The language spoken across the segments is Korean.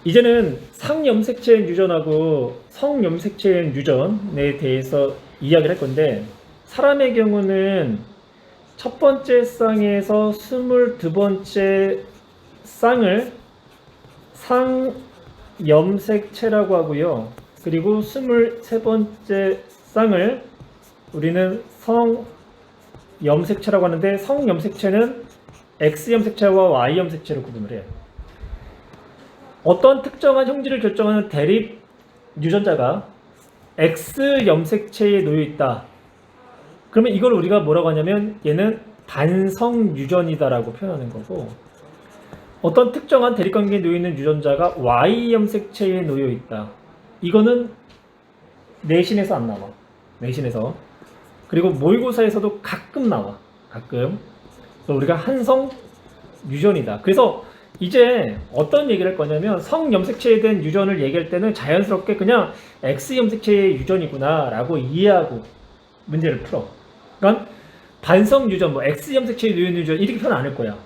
이제는 상염색체인 유전하고 성염색체인 유전에 대해서 이야기를 할 건데, 사람의 경우는 첫 번째 쌍에서 22번째 쌍을 상염색체라고 하고요. 그리고 23번째 쌍을 우리는 성염색체라고 하는데, 성염색체는 X염색체와 Y염색체로 구분을 해요. 어떤 특정한 형질을 결정하는 대립 유전자가 X염색체에 놓여 있다. 그러면 이걸 우리가 뭐라고 하냐면 얘는 반성 유전이다라고 표현하는 거고, 어떤 특정한 대립관계에 놓여 있는 유전자가 Y염색체에 놓여 있다. 이거는 내신에서 안 나와. 내신에서. 그리고 모의고사에서도 가끔 나와. 가끔. 그래서 우리가 한성 유전이다. 그래서 이제 어떤 얘기를 할 거냐면, 성염색체에 대한 유전을 얘기할 때는 자연스럽게 그냥 X염색체의 유전이구나 라고 이해하고 문제를 풀어. 그러니까 반성 유전, 뭐 X염색체에 놓여 있는 유전 이렇게 표현 안 할 거야.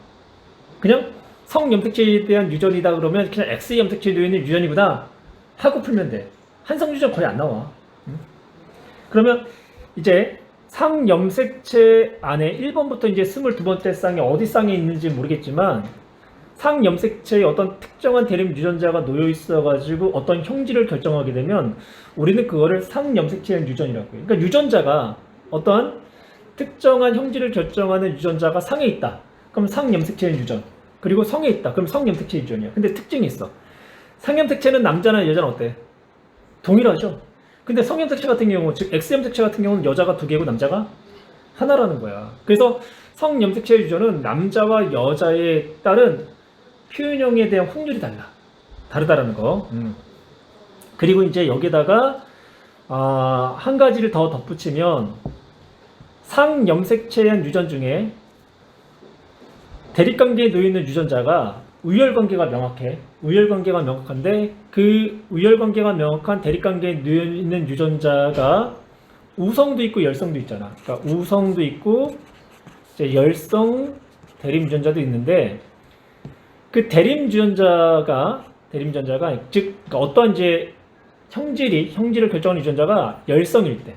그냥 성염색체에 대한 유전이다 그러면 그냥 X염색체에 놓여 있는 유전이구나 하고 풀면 돼. 한성 유전 거의 안 나와. 그러면 이제 상염색체 안에 1번부터 이제 22번째 쌍이 어디 쌍에 있는지 모르겠지만, 상염색체의 어떤 특정한 대립 유전자가 놓여 있어가지고 어떤 형질을 결정하게 되면 우리는 그거를 상염색체의 유전이라고 해요. 그러니까 유전자가 어떤 특정한 형질을 결정하는 유전자가 상에 있다. 그럼 상염색체의 유전. 그리고 성에 있다. 그럼 성염색체의 유전이야. 근데 특징이 있어. 상염색체는 남자나 여자는 어때? 동일하죠. 근데 성염색체 같은 경우, 즉 X염색체 같은 경우는 여자가 2개고 남자가 하나라는 거야. 그래서 성염색체의 유전은 남자와 여자에 따른 표현형에 대한 확률이 다르다라는 거. 그리고 이제 여기다가 한 가지를 더 덧붙이면, 상염색체한 유전 중에 대립관계에 놓여 있는 유전자가 우열관계가 명확해. 우열관계가 명확한데, 그 우열관계가 명확한 대립관계에 놓여 있는 유전자가 우성도 있고 열성도 있잖아. 그러니까 우성도 있고 이제 열성 대립 유전자도 있는데, 그 대립 유전자가 즉 어떠한 이제 형질을 결정하는 유전자가 열성일 때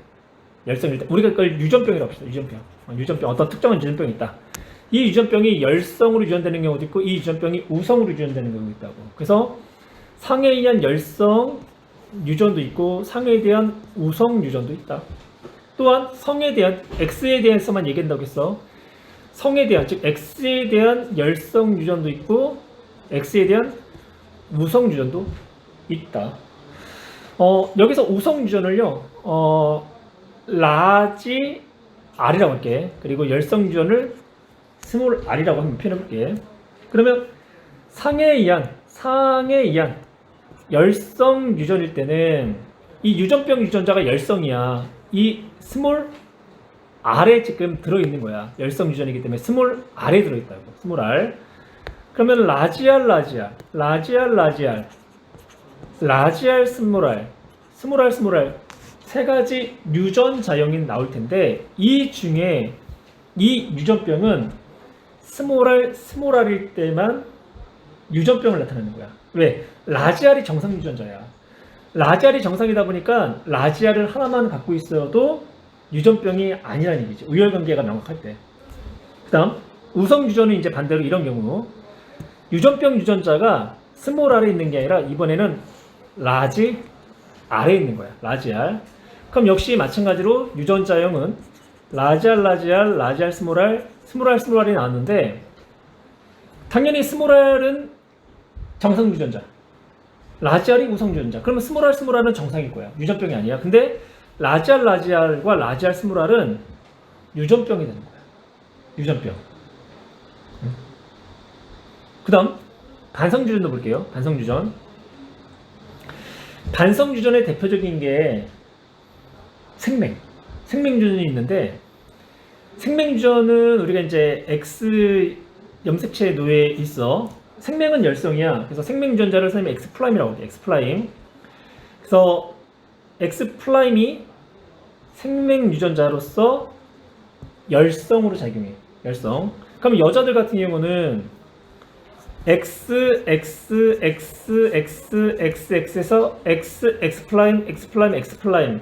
우리가 그걸 유전병이라고 합시다. 유전병 어떤 특정한 유전병이 있다. 이 유전병이 열성으로 유전되는 경우도 있고 이 유전병이 우성으로 유전되는 경우도 있다고. 그래서 상에 의한 열성 유전도 있고 상에 대한 우성 유전도 있다. 또한 성에 대한 X에 대해서만 얘기한다고 했어. 성에 대한, 즉 X에 대한 열성 유전도 있고 X에 대한 우성 유전도 있다. 여기서 우성 유전을요, 라지 R이라고 할게. 그리고 열성 유전을 스몰 r이라고 한번 표현해볼게. 그러면 상에 의한 열성 유전일 때는 이 유전병 유전자가 열성이야. 이 스몰 r에 지금 들어있는 거야. 열성 유전이기 때문에 스몰 r에 들어있다고. 스몰 r. 그러면 라지알 스몰 r 세 가지 유전 자형이 나올 텐데, 이 중에 이 유전병은 스몰 r일 때만 유전병을 나타내는 거야. 왜? 라지알이 정상 유전자야. 라지알이 정상이다 보니까 라지알을 하나만 갖고 있어도 유전병이 아니라는 얘기지. 우열관계가 명확할 때. 그 다음 우성 유전은 이제 반대로 이런 경우, 유전병 유전자가 스몰 r에 있는 게 아니라 이번에는 라지 r에 있는 거야. 라지 r. 그럼 역시 마찬가지로 유전자형은 라지알 스몰 r이 나왔는데, 당연히 스몰 r은 정상 유전자, 라지알이 우성 유전자. 그러면 스몰 r은 정상일 거야. 유전병이 아니야. 근데 라지알과 라지알 스몰 r은 유전병이 되는 거야. 유전병. 그 다음 반성 유전도 볼게요. 반성 유전의 대표적인 게 생명 유전이 있는데, 생명 유전은 우리가 이제 X 염색체에 놓여 있어. 생명은 열성이야. 그래서 생명 유전자를 선생님이 X'이라고 해요. X'. 그래서 X'이 생명 유전자로서 열성으로 작용해. 열성. 그럼 여자들 같은 경우는 x x x x x x에서 x x 프라임 x 프라임 x 프라임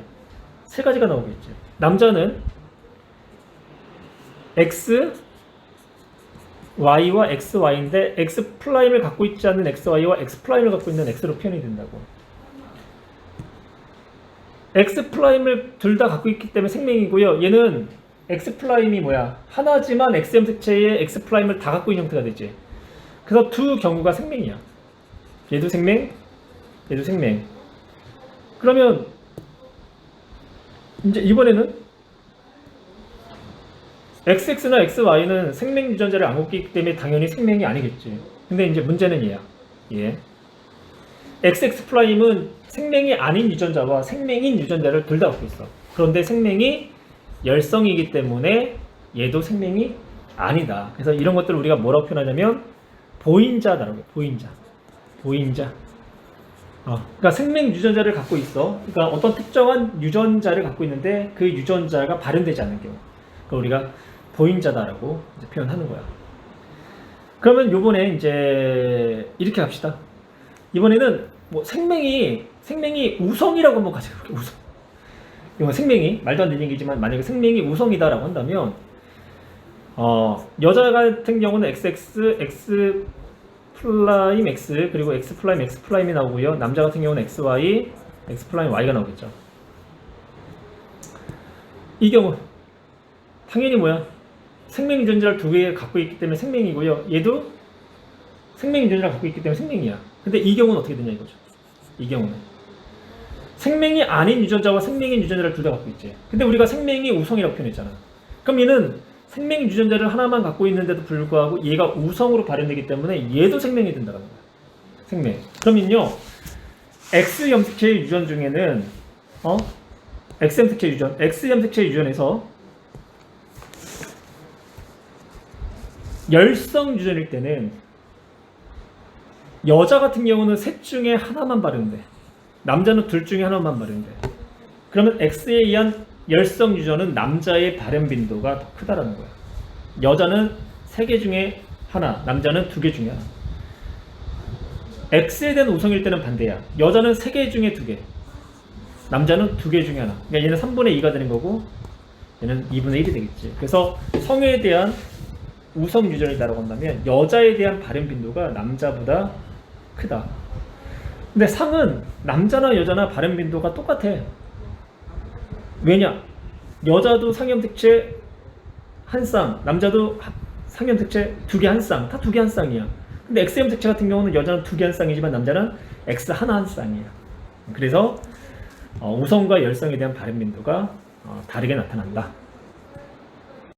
세 가지가 나오겠죠. 남자는 x y와 x y인데 x 프라임을 갖고 있지 않는 x y와 x 프라임을 갖고 있는 x로 표현이 된다고. x 프라임을 둘 다 갖고 있기 때문에 생명이고요. 얘는 x 프라임이 뭐야? 하나지만 x 염색체의 x 프라임을 다 갖고 있는 형태가 되지. 그래서 두 경우가 생명이야. 얘도 생명, 얘도 생명. 그러면 이제 이번에는 xx나 xy는 생명 유전자를 안 갖고 있기 때문에 당연히 생명이 아니겠지. 근데 이제 문제는 얘야. 얘. XX 프라임은 생명이 아닌 유전자와 생명인 유전자를 둘 다 갖고 있어. 그런데 생명이 열성이기 때문에 얘도 생명이 아니다. 그래서 이런 것들을 우리가 뭐라고 표현하냐면 보인자다라고 해요. 보인자. 보인자. 그러니까 생명 유전자를 갖고 있어. 그러니까 어떤 특정한 유전자를 갖고 있는데 그 유전자가 발현되지 않는 경우. 그걸 우리가 보인자다라고 이제 표현하는 거야. 그러면 요번에 이제 이렇게 합시다. 이번에는 뭐 생명이 우성이라고 한번 가자. 우성. 이거 생명이 말도 안 되는 얘기지만 만약에 생명이 우성이다라고 한다면 여자 같은 경우는 XX, X 플라임 X 그리고 X 플라임 X 플라임이 나오고요. 남자 같은 경우는 XY, X 플라임 Y가 나오겠죠. 이 경우 당연히 뭐야? 생명 유전자를 두 개 갖고 있기 때문에 생명이고요. 얘도 생명 유전자를 갖고 있기 때문에 생명이야. 근데 이 경우는 어떻게 되냐 이거죠. 이 경우는 생명이 아닌 유전자와 생명인 유전자를 둘 다 갖고 있지. 근데 우리가 생명이 우성이라고 표현했잖아. 그럼 얘는 생명 유전자를 하나만 갖고 있는데도 불구하고 얘가 우성으로 발현되기 때문에 얘도 생명이 된다는 거야. 생명. 그러면요, X 염색체 유전 중에는 X 염색체 유전에서 열성 유전일 때는 여자 같은 경우는 셋 중에 하나만 발현돼. 남자는 둘 중에 하나만 발현돼. 그러면 X에 의한 열성 유전은 남자의 발현 빈도가 더 크다라는 거야. 여자는 3개 중에 하나, 남자는 2개 중에 하나. X에 대한 우성일 때는 반대야. 여자는 3개 중에 2개, 남자는 2개 중에 하나. 그러니까 얘는 3분의 2가 되는 거고 얘는 2분의 1이 되겠지. 그래서 성에 대한 우성 유전이다라고 한다면 여자에 대한 발현 빈도가 남자보다 크다. 근데 상은 남자나 여자나 발현 빈도가 똑같아. 왜냐? 여자도 상염색체 한 쌍, 남자도 상염색체 2개 한 쌍, 다 2개 한 쌍이야. 근데 X염색체 같은 경우는 여자는 2개 한 쌍이지만 남자는 X 하나 한 쌍이야. 그래서 우성과 열성에 대한 발현 빈도가 다르게 나타난다.